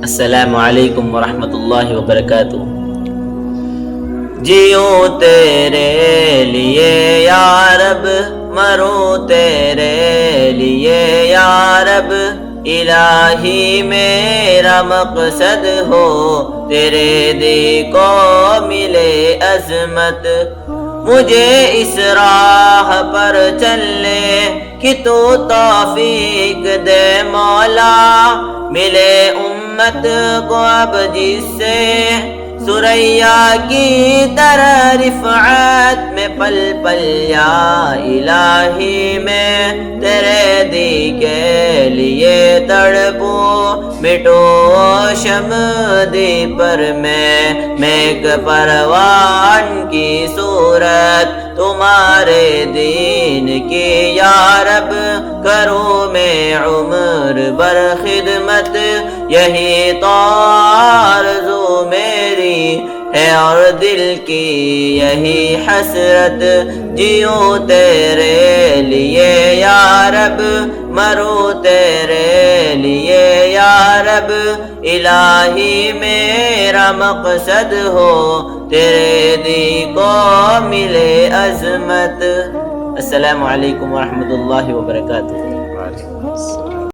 السلام علیکم ورحمۃ اللہ وبرکاتہ۔ جیوں تیرے لیے یا رب، مروں تیرے لیے یا رب، الہی میرا مقصد ہو تیرے دی کو ملے عظمت۔ مجھے اس راہ پر چلنے کہ تو توفیق دے مولا، ملے امت کو اب جس سے سریا کی طرح رفعت میں پل پل یا الہی میں تیرے دی کے لیے تڑپوں، مٹو شم دی پر میں ایک پروان کی صورت تمہارے دین کی یا رب، کروں میں عمر بر خدمت، یہی تو آرزو میری ہے اور دل کی یہی حسرت۔ جیوں تیرے لیے یا رب، مروں تیرے لیے یا رب، الہی میرا مقصد ہو تیرے دی کو ملے عظمت۔ السلام علیکم ورحمۃ اللہ وبرکاتہ۔